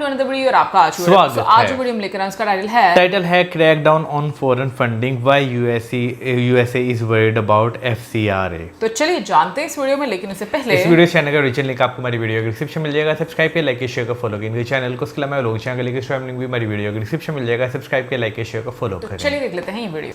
To another video और आपका आज वीडियो में लेकर इसका टाइटल है crackdown on foreign funding why USA is worried about FCRA. तो चलिए जानते हैं इस वीडियो में, लेकिन उससे पहले इस वीडियो चैनल का ओरिजिनल लिंक आपको हमारी वीडियो के डिस्क्रिप्शन मिल जाएगा। सब्सक्राइब के लाइक शेयर का फॉलो करें चैनल को। उसके अलावा लोग चैनल का लिंक भी हमारी वीडियो के डिस्क्रिप्शन मिल जाएगा। सब्सक्राइब के लाइक शेयर का फॉलो करें। चलिए देख लेते हैं ये वीडियो।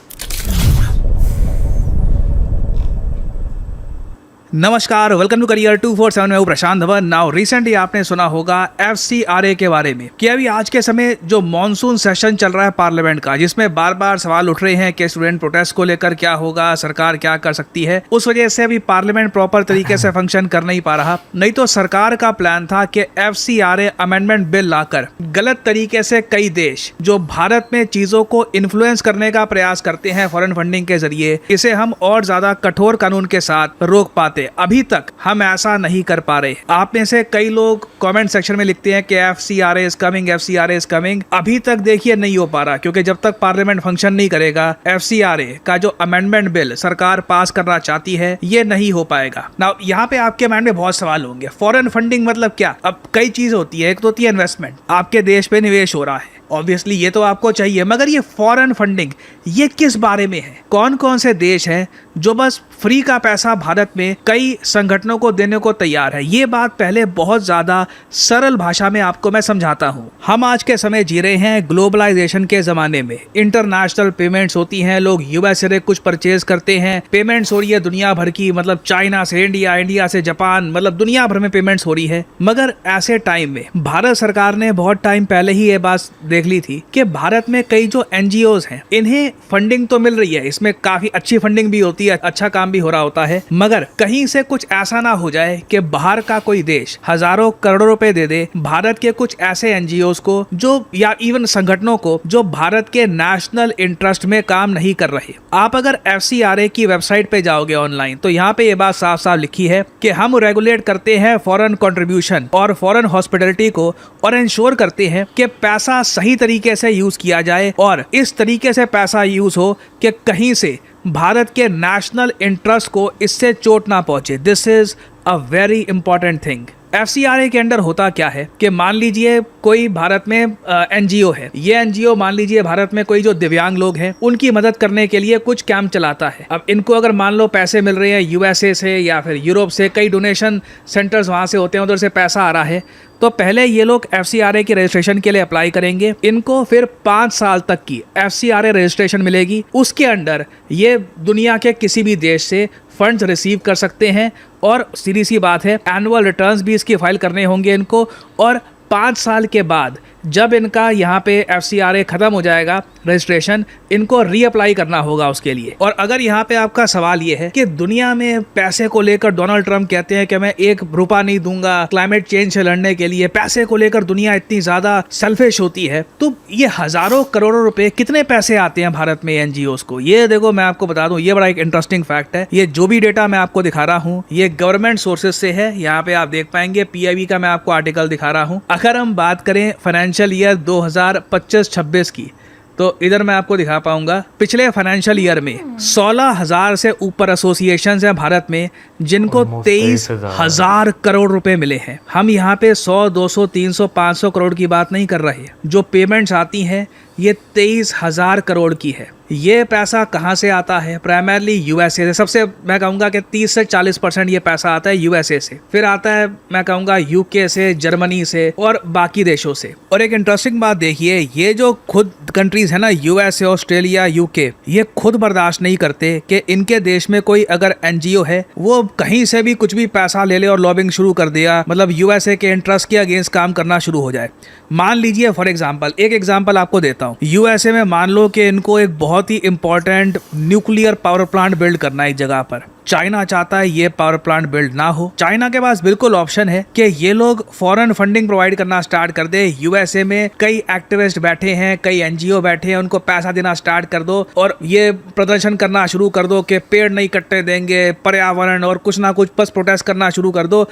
नमस्कार, वेलकम टू करियर 247 में हूं प्रशांत धवन। नाउ रिसेंटली आपने सुना होगा एफसीआरए के बारे में कि अभी आज के समय जो मॉनसून सेशन चल रहा है पार्लियामेंट का, जिसमें बार बार सवाल उठ रहे हैं कि स्टूडेंट प्रोटेस्ट को लेकर क्या होगा, सरकार क्या कर सकती है। उस वजह से अभी पार्लियामेंट प्रॉपर तरीके से फंक्शन कर नहीं पा रहा। नहीं तो सरकार का प्लान था कि एफसीआरए अमेंडमेंट बिल लाकर गलत तरीके से कई देश जो भारत में चीजों को इन्फ्लुएंस करने का प्रयास करते हैं फॉरेन फंडिंग के जरिए, इसे हम और ज्यादा कठोर कानून के साथ रोक पाते। अभी तक हम ऐसा नहीं कर पा रहे। आप में से कई लोग कमेंट सेक्शन में लिखते हैं कि FCRA is coming, FCRA is coming. अभी तक देखिए नहीं हो पा रहा, क्योंकि जब तक पार्लियामेंट फंक्शन नहीं करेगा, एफसीआरए का जो अमेंडमेंट बिल सरकार पास करना चाहती है ये नहीं हो पाएगा। नाउ यहाँ पे आपके माइंड में बहुत सवाल होंगे, फॉरेन फंडिंग मतलब क्या? अब कई चीज होती है। एक तो होती है इन्वेस्टमेंट, आपके देश पे निवेश हो रहा है, ऑब्वियसली ये तो आपको चाहिए, मगर ये फॉरेन फंडिंग ये किस बारे में है? कौन कौन से देश हैं जो बस फ्री का पैसा भारत में कई संगठनों को देने को तैयार है? ये बात पहले बहुत ज्यादा सरल भाषा में आपको मैं समझाता हूँ। हम आज के समय जी रहे हैं ग्लोबलाइजेशन के जमाने में। इंटरनेशनल पेमेंट्स होती हैं, लोग यूएस से कुछ परचेज करते हैं, पेमेंट्स हो रही है दुनिया भर की, मतलब चाइना से इंडिया, इंडिया से जापान, मतलब दुनिया भर में पेमेंट्स हो रही है। मगर ऐसे टाइम में भारत सरकार ने बहुत टाइम पहले ही ये बात देख ली थी कि भारत में कई जो एनजीओज हैं इन्हें फंडिंग तो मिल रही है, इसमें काफी अच्छी फंडिंग भी होती है, अच्छा काम भी हो रहा होता है, मगर कहीं से कुछ ऐसा ना हो जाए कि बाहर का कोई देश हजारों करोड़ों रुपए दे दे भारत के कुछ ऐसे एनजीओज को जो या इवन संगठनों को जो भारत के नेशनल इंटरेस्ट में काम नहीं कर रहे। आप अगर एफसीआरए की वेबसाइट पे जाओगे ऑनलाइन, तो यहाँ पे ये बात साफ साफ लिखी है कि हम रेगुलेट करते हैं फॉरेन कंट्रीब्यूशन और फॉरेन हॉस्पिटलिटी को, और इंश्योर करते हैं कि पैसा सही तरीके से यूज किया जाए और इस तरीके से पैसा यूज हो कि कहीं से भारत के नेशनल इंटरेस्ट को इससे चोट ना पहुंचे। This is a very important thing. FCRA के अंडर होता क्या है कि मान लीजिए कोई भारत में एनजीओ है, ये एनजीओ मान लीजिए भारत में कोई जो दिव्यांग लोग हैं उनकी मदद करने के लिए कुछ कैंप चलाता है। अब इनको अगर मान लो पैसे मिल रहे हैं यूएसए से या फिर यूरोप से, कई डोनेशन सेंटर्स वहां से होते हैं, उधर से पैसा आ रहा है, तो पहले ये लोग एफसीआरए की रजिस्ट्रेशन के लिए अप्लाई करेंगे। इनको फिर 5 साल तक की एफसीआरए रजिस्ट्रेशन मिलेगी। उसके अंडर ये दुनिया के किसी भी देश से फंड्स रिसीव कर सकते हैं, और सीधी सी बात है एनुअल रिटर्न्स भी इसकी फाइल करने होंगे इनको। और 5 साल के बाद जब इनका यहाँ पे एफसीआरए खत्म हो जाएगा रजिस्ट्रेशन, इनको रीअप्लाई करना होगा उसके लिए। और अगर यहाँ पे आपका सवाल ये है कि दुनिया में पैसे को लेकर डोनाल्ड ट्रंप कहते हैं कि मैं 1 रुपया नहीं दूंगा क्लाइमेट चेंज से लड़ने के लिए, पैसे को लेकर दुनिया इतनी ज्यादा सेल्फिश होती है, तो ये हजारों करोड़ों रुपए कितने पैसे आते हैं भारत में एनजीओज को? ये देखो मैं आपको बता दूं, ये बड़ा एक इंटरेस्टिंग फैक्ट है। ये जो भी डेटा मैं आपको दिखा रहा हूँ ये गवर्नमेंट सोर्सेज से है। यहाँ पे आप देख पाएंगे पीआईबी का मैं आपको आर्टिकल दिखा रहा हूँ। अगर हम बात करें फाइनेंशियल ईयर 2025-26 की, तो इधर मैं आपको दिखा पाऊंगा पिछले फाइनेंशियल ईयर में 16,000 से ऊपर एसोसिएशंस हैं भारत में जिनको 23,000 करोड़ रुपए मिले हैं। हम यहाँ पे 100, 200, 300, 500 करोड़ की बात नहीं कर रहे। जो पेमेंट्स आती हैं ये 23,000 करोड़ की है। ये पैसा कहाँ से आता है? प्राइमरली यूएसए से। सबसे मैं कहूँगा कि 30 से 40% ये पैसा आता है यूएसए से, फिर आता है मैं कहूँगा यूके से, जर्मनी से और बाकी देशों से। और एक इंटरेस्टिंग बात देखिए, ये जो खुद कंट्रीज है ना, यूएसए, ऑस्ट्रेलिया, यूके, ये खुद बर्दाश्त नहीं करते कि इनके देश में कोई अगर एनजीओ है वो कहीं से भी कुछ भी पैसा ले ले और लॉबिंग शुरू कर दिया, मतलब यूएसए के इंटरेस्ट के अगेंस्ट काम करना शुरू हो जाए। मान लीजिए फॉर एग्जाम्पल, एक एग्जाम्पल आपको देता हूँ। यूएसए में मान लो कि इनको एक बहुत ही important nuclear power plant build करना है एक जगह पर। चाइना चाहता है ये पावर प्लांट बिल्ड ना हो। चाइना के पास बिल्कुल ऑप्शन है कि ये लोग फॉरेन फंडिंग प्रोवाइड करना स्टार्ट कर दे। यूएसए में कई एक्टिविस्ट बैठे हैं, कई एनजीओ बैठे हैं, उनको पैसा देना स्टार्ट कर दो और ये प्रदर्शन करना शुरू कर दो कि पेड़ नहीं कटने देंगे, पर्यावरण और कुछ ना कुछ बस प्रोटेस्ट करना शुरू कर दो।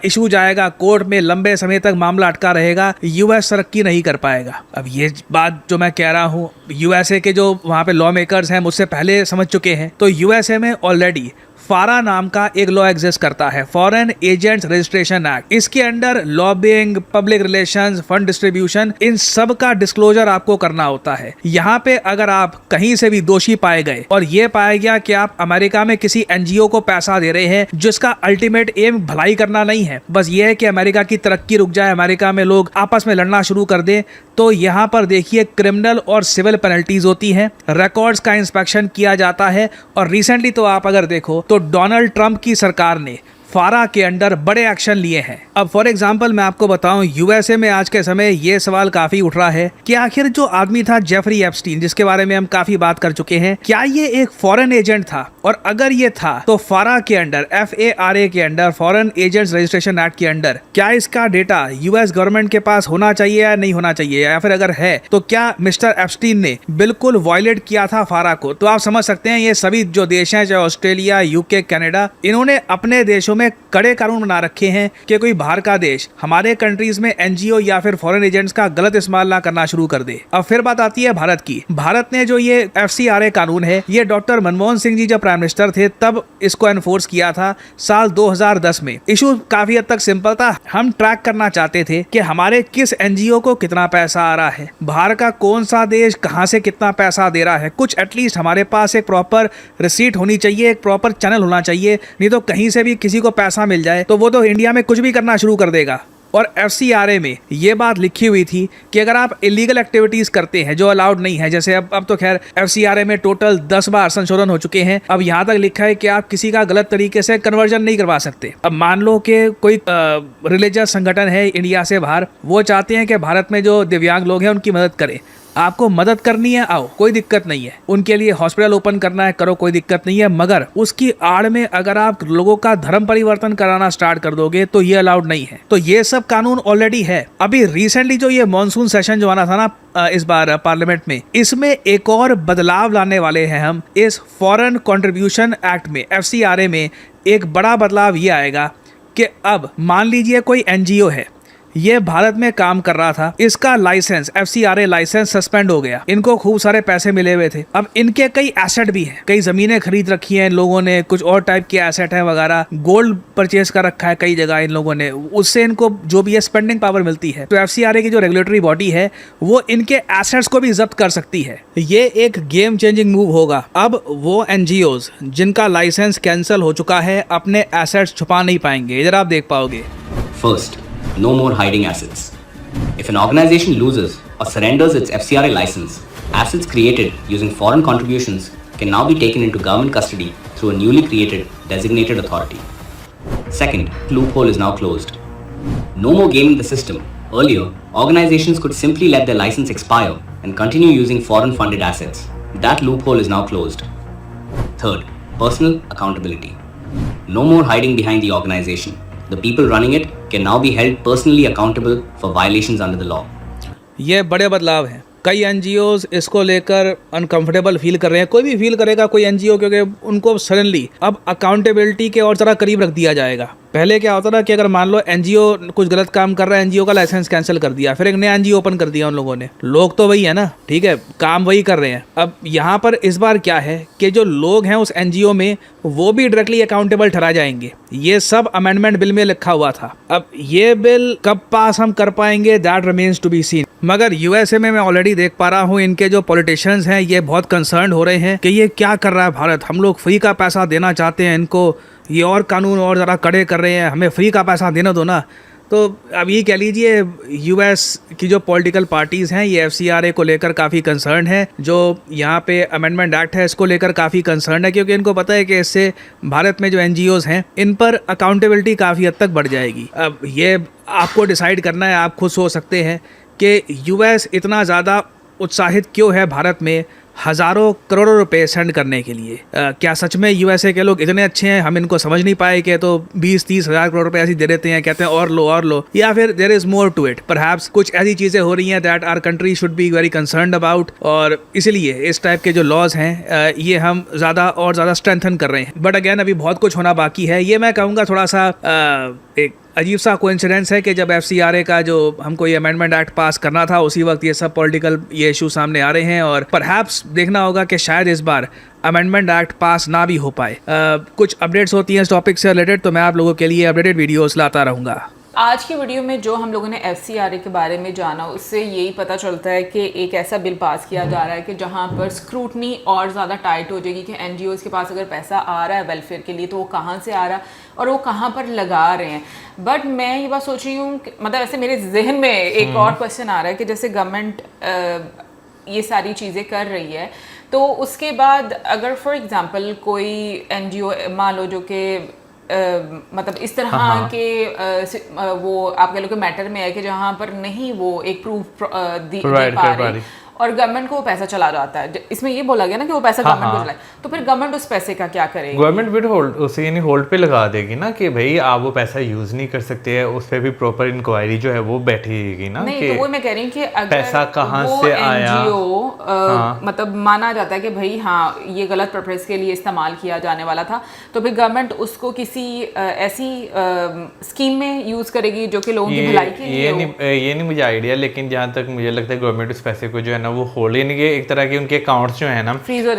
इशू जाएगा कोर्ट में, लंबे समय तक मामला अटका रहेगा, यूएस तरक्की नहीं कर पाएगा। अब ये बात जो मैं कह रहा हूँ यूएसए के जो वहाँ पे लॉ मेकर्स हैं मुझसे पहले समझ चुके हैं। तो यूएसए में ऑलरेडी फारा नाम का एक लॉ एग्जिस्ट करता है, फॉरेन एजेंट्स रजिस्ट्रेशन एक्ट। इसके under lobbying, public relations, fund distribution, इन सब का डिस्क्लोजर आपको करना होता है। यहाँ पे अगर आप कहीं से भी दोषी पाए गए और ये पाया गया कि आप अमेरिका में किसी एनजीओ को पैसा दे रहे हैं जिसका अल्टीमेट एम भलाई करना नहीं है, बस ये है कि अमेरिका की तरक्की रुक जाए, अमेरिका में लोग आपस में लड़ना शुरू कर दे, तो यहाँ पर देखिए क्रिमिनल और सिविल पेनल्टीज होती हैं, रिकॉर्ड्स का इंस्पेक्शन किया जाता है। और रिसेंटली तो आप अगर देखो तो डोनाल्ड ट्रंप की सरकार ने फारा के अंडर बड़े एक्शन लिए हैं। अब फॉर एग्जांपल मैं आपको बताऊं, यूएसए में आज के समय ये सवाल काफी उठ रहा है कि आखिर जो आदमी था जेफरी एप्स्टीन, जिसके बारे में हम काफी बात कर चुके हैं, क्या ये एक फॉरेन एजेंट था? और अगर ये था तो फारा के अंडर, FARA के under, foreign agents registration act के अंडर, क्या इसका डेटा यूएस गवर्नमेंट के पास होना चाहिए या नहीं होना चाहिए? या फिर अगर है तो क्या मिस्टर एप्स्टीन ने बिल्कुल वायलेट किया था फारा को? तो आप समझ सकते हैं ये सभी जो देश हैं, चाहे ऑस्ट्रेलिया, UK, कनाडा, इन्होंने अपने देशों में कड़े कानून बना रखे हैं कि कोई बाहर का देश हमारे कंट्रीज में एनजीओ या फिर फॉरेन एजेंट्स का गलत इस्तेमाल ना करना शुरू कर दे। अब फिर बात आती है भारत की। भारत ने जो ये FCRA कानून है, ये डॉक्टर मनमोहन सिंह जी जब प्राइम मिनिस्टर थे तब इसको एनफोर्स किया था साल 2010 में। इशू काफी हद तक सिंपल था, हम ट्रैक करना चाहते थे कि हमारे किस एनजीओ को कितना पैसा आ रहा है, बाहर का कौन सा देश कहां से कितना पैसा दे रहा है। कुछ एटलीस्ट हमारे पास एक प्रॉपर रिसीट होनी चाहिए, एक प्रॉपर चैनल होना चाहिए, नहीं तो कहीं से भी किसी को पैसा मिल जाए तो वो तो इंडिया में कुछ भी करना शुरू कर देगा। और FCRA में ये बात लिखी हुई थी कि अगर आप इलीगल एक्टिविटीज करते हैं जो अलाउड नहीं है, जैसे अब तो खैर FCRA में टोटल 10 बार संशोधन हो चुके हैं, अब यहाँ तक लिखा है कि आप किसी का गलत तरीके से कन्वर्जन नहीं करवा सकते। अब मान लो कि कोई रिलीजियस संगठन है इंडिया से बाहर, वो चाहते हैं कि भारत में जो दिव्यांग लोग हैं उनकी मदद करें। आपको मदद करनी है, आओ, कोई दिक्कत नहीं है। उनके लिए हॉस्पिटल ओपन करना है, करो, कोई दिक्कत नहीं है। मगर उसकी आड़ में अगर आप लोगों का धर्म परिवर्तन कराना स्टार्ट कर दोगे तो ये अलाउड नहीं है। तो ये सब कानून ऑलरेडी है। अभी रिसेंटली जो ये मॉनसून सेशन जो आना था ना इस बार पार्लियामेंट में, इसमें एक और बदलाव लाने वाले हैं हम। इस फॉरेन कंट्रीब्यूशन एक्ट में, FCRA में एक बड़ा बदलाव ये आएगा कि अब मान लीजिए कोई एनजीओ है, ये भारत में काम कर रहा था, इसका लाइसेंस, FCRA लाइसेंस सस्पेंड हो गया, इनको खूब सारे पैसे मिले हुए थे। अब इनके कई एसेट भी हैं, कई जमीनें खरीद रखी हैं इन लोगों ने, कुछ और टाइप के एसेट है वगैरह, गोल्ड परचेज कर रखा है कई जगह इन लोगों ने, उससे इनको जो भी है स्पेंडिंग पावर मिलती है। तो FCRA की जो रेगुलेटरी बॉडी है वो इनके एसेट्स को भी जब्त कर सकती है। ये एक गेम चेंजिंग मूव होगा। अब वो NGOs जिनका लाइसेंस कैंसिल हो चुका है अपने एसेट्स छुपा नहीं पाएंगे। इधर आप देख पाओगे। First, no more hiding assets. If an organization loses or surrenders its FCRA license, assets created using foreign contributions can now be taken into government custody through a newly created designated authority. Second, loophole is now closed. No more gaming the system. Earlier, organizations could simply let their license expire and continue using foreign funded assets. That loophole is now closed. Third, personal accountability. No more hiding behind the organization. The people running it can now be held personally accountable for violations under the law. ये बड़े बदलाव हैं। कई NGOs इसको लेकर uncomfortable feel कर रहे हैं। कोई भी फील करेगा कोई NGO, क्योंकि उनको सडनली अब अकाउंटेबिलिटी के और ज़रा करीब रख दिया जाएगा। पहले क्या होता था कि अगर मान लो NGO कुछ गलत काम कर रहा है, NGO का लाइसेंस कैंसिल कर दिया, फिर एक नया NGO ओपन कर दिया उन लोगों ने। लोग तो वही है ना, ठीक है, काम वही कर रहे हैं। अब यहाँ पर इस बार क्या है कि जो लोग हैं उस NGO में वो भी डायरेक्टली अकाउंटेबल ठहरा जाएंगे। ये सब अमेंडमेंट बिल में लिखा हुआ था। अब ये बिल कब पास हम कर पाएंगे, that remains to be seen. मगर USA में मैं ऑलरेडी देख पा रहा हूँ इनके जो पॉलिटिशियंस हैं ये बहुत कंसर्न हो रहे हैं कि ये क्या कर रहा है भारत, हम लोग फ्री का पैसा देना चाहते हैं इनको, ये और कानून और ज़रा कड़े कर रहे हैं, हमें फ्री का पैसा देना दो ना। तो अब ये कह लीजिए US की जो पॉलिटिकल पार्टीज़ हैं ये FCRA को लेकर काफ़ी कंसर्न है। जो यहाँ पे अमेंडमेंट एक्ट है इसको लेकर काफ़ी कंसर्न है, क्योंकि इनको पता है कि इससे भारत में जो NGOs हैं इन पर अकाउंटेबिलिटी काफ़ी हद तक बढ़ जाएगी। अब ये आपको डिसाइड करना है, आप खुद सोच सकते हैं कि US इतना ज़्यादा उत्साहित क्यों है भारत में हज़ारों करोड़ों रुपए सेंड करने के लिए। क्या सच में USA के लोग इतने अच्छे हैं, हम इनको समझ नहीं पाए कि तो 20-30 हज़ार करोड़ रुपए ऐसे दे देते हैं, कहते हैं और लो, या फिर there is more to it. Perhaps कुछ ऐसी चीज़ें हो रही हैं that our country should be very concerned about, और इसीलिए इस टाइप के जो लॉज हैं ये हम ज़्यादा और ज़्यादा स्ट्रेंथन कर रहे हैं। बट अगेन अभी बहुत कुछ होना बाकी है। ये मैं कहूँगा थोड़ा सा एक अजीब सा कोइंसिडेंस है कि जब FCRA का जो हमको ये अमेंडमेंट एक्ट पास करना था उसी वक्त ये सब पॉलिटिकल ये इशू सामने आ रहे हैं और परहैप्स देखना होगा कि शायद इस बार अमेंडमेंट एक्ट पास ना भी हो पाए। कुछ अपडेट्स होती हैं इस टॉपिक से रिलेटेड तो मैं आप लोगों के लिए अपडेटेड वीडियोस लाता रहूँगा। आज की वीडियो में जो हम लोगों ने FCRA के बारे में जाना उससे यही पता चलता है कि एक ऐसा बिल पास किया जा रहा है कि जहां पर स्क्रूटनी और ज़्यादा टाइट हो जाएगी कि NGOs के पास अगर पैसा आ रहा है वेलफेयर के लिए तो वो कहां से आ रहा है और वो कहां पर लगा रहे हैं। बट मैं ये बात सोच रही हूँ मतलब ऐसे मेरे जहन में एक और क्वेश्चन आ रहा है कि जैसे गवर्नमेंट ये सारी चीज़ें कर रही है तो उसके बाद अगर फॉर एग्ज़ाम्पल कोई NGO मान लो जो कि मतलब इस तरह के वो आप कह लो कि मैटर में है कि जहाँ पर नहीं वो एक प्रूफ दे पा रही और गवर्नमेंट को वो पैसा चला जाता है। इसमें ये बोला गया ना कि वो पैसा गवर्नमेंट को चलाए तो फिर गवर्नमेंट उस पैसे का क्या करेगी? गवर्नमेंट फिर होल्ड उसे यानी होल्ड पे लगा देगी ना कि भाई आप वो पैसा यूज नहीं कर सकते हैं, उस पर भी प्रॉपर इंक्वायरी जो है वो बैठेगी ना। नहीं तो वो मैं कह रही हूँ कि अगर पैसा कहाँ से आया मतलब माना जाता है कि भाई हाँ ये गलत पर्पस के लिए इस्तेमाल किया जाने वाला था तो फिर गवर्नमेंट उसको किसी ऐसी स्कीम में यूज करेगी जो कि लोगों की भलाई के लिए ये नहीं मुझे आइडिया, लेकिन जहाँ तक मुझे लगता है गवर्नमेंट उस पैसे को जो है ना वो होल्ड यानी कि एक तरह के उनके अकाउंट्स जो है ना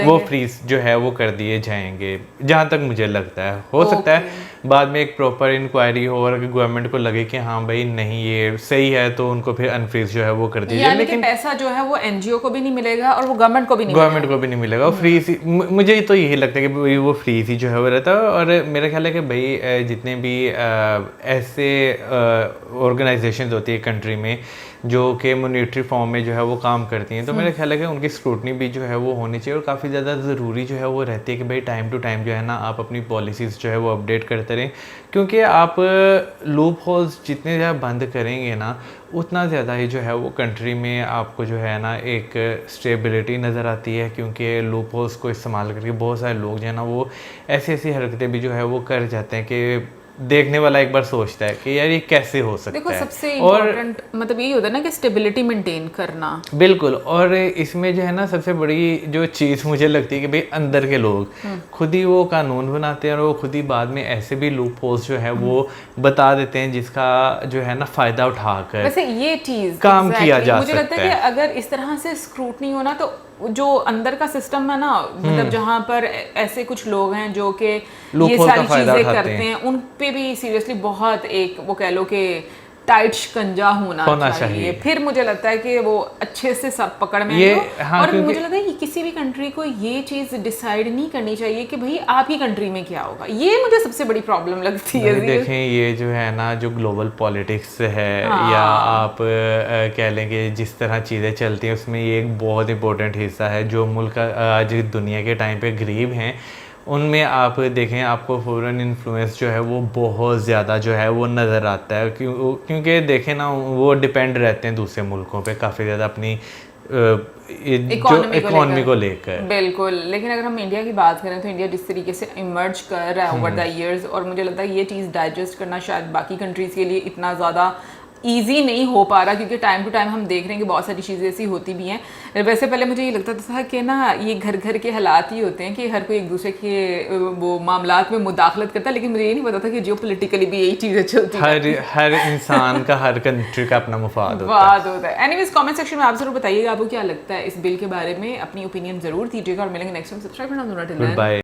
वो फ्रीज जो है वो कर दिए जाएंगे जहाँ तक मुझे लगता है। हो सकता है बाद में एक प्रॉपर इंक्वायरी हो और गवर्नमेंट को लगे कि हाँ भाई नहीं ये सही है तो उनको फिर अनफ्रीज जो है वो कर दिया जाए, लेकिन पैसा जो है वो NGO को भी नहीं मिलेगा और वो गवर्नमेंट को भी नहीं मिलेगा। वो फ्रीज मुझे तो यही लगता है कि वो फ्रीज ही जो है वो रहता है। और मेरा ख्याल है कि भाई जितने भी ऐसे ऑर्गेनाइजेशंस होती है कंट्री में जो कि मॉनिटरी फॉर्म में जो है वो काम करती हैं तो मेरा ख्याल है कि उनकी स्क्रूटनी भी जो है वो होनी चाहिए और काफ़ी ज़्यादा ज़रूरी जो है वो रहती है कि भाई टाइम टू टाइम जो है ना आप अपनी पॉलिसीज़ जो है वो अपडेट करते रहें, क्योंकि आप लूप होल्स जितने ज़्यादा बंद करेंगे ना उतना ज़्यादा ही जो है वो कंट्री में आपको जो है ना एक स्टेबिलिटी नज़र आती है, क्योंकि लूप होल्स को इस्तेमाल करके बहुत सारे लोग जो है ना वो ऐसी ऐसी हरकतें भी जो है वो कर जाते हैं कि देखने वाला एक बार सोचता है कि यार ये कैसे हो सकता है। देखो सबसे इम्पोर्टेंट मतलब यही होता है ना कि स्टेबिलिटी मेंटेन करना। बिल्कुल। और इसमें जो है ना सबसे बड़ी जो चीज़ मुझे लगती है कि भाई अंदर के लोग खुद ही वो कानून बनाते हैं और वो खुद ही बाद में ऐसे भी लूप होल्स जो है वो बता देते हैं जिसका जो है ना फ़ायदा उठाकर वैसे ये चीज़ काम किया जा सकता है। मुझे लगता है कि अगर इस तरह से स्क्रूटनी होना तो जो अंदर का सिस्टम है ना मतलब जहाँ पर ऐसे कुछ लोग हैं जो कि ये सारी चीजें करते हैं उन पे भी सीरियसली बहुत एक वो कह लो कि टाइट शिकंजा होना चाहिए। फिर मुझे लगता है कि वो अच्छे से सब पकड़ में और मुझे लगता है कि किसी भी कंट्री को ये चीज़ डिसाइड नहीं करनी चाहिए कि भाई आप ही कंट्री में क्या होगा। ये मुझे सबसे बड़ी प्रॉब्लम लगती है। देखें ये जो है ना जो ग्लोबल पॉलिटिक्स है या आप कह लें कि जिस तरह चीज़ें चलती हैं उसमें ये एक बहुत इंपॉर्टेंट हिस्सा है। जो मुल्क आज दुनिया के टाइम पे गरीब हैं उनमें आप देखें आपको फॉरेन इन्फ्लुएंस जो है वो बहुत ज़्यादा जो है वो नज़र आता है, क्योंकि देखें ना वो डिपेंड रहते हैं दूसरे मुल्कों पे काफ़ी ज़्यादा अपनी इकोनॉमी को लेकर। बिल्कुल। लेकिन अगर हम इंडिया की बात करें तो इंडिया जिस तरीके से इमर्ज कर रहा है ओवर द इयर्स और मुझे लगता है ये चीज़ डाइजेस्ट करना शायद बाकी कंट्रीज़ के लिए इतना ज़्यादा ईजी नहीं हो पा रहा, क्योंकि टाइम टू टाइम हम देख रहे हैं कि बहुत सारी चीज़ें ऐसी होती भी हैं। वैसे पहले मुझे ये लगता था कि ना ये घर घर के हालात ही होते हैं कि हर कोई एक दूसरे के वो मामलात में मुदाखलत करता है, लेकिन मुझे ये नहीं पता था कि जियो पोलिटिकली भी यही चीज़ें चलती हैं। हर इंसान का हर कंट्री का अपना मुफाद होता है। एनीवेज कमेंट सेक्शन में आप जरूर बताइएगा आपको क्या लगता है इस बिल के बारे में, अपनी ओपिनियन जरूर दीजिएगा और मिलेंगे नेक्स्ट टाइम। सब्सक्राइब करना। बाय।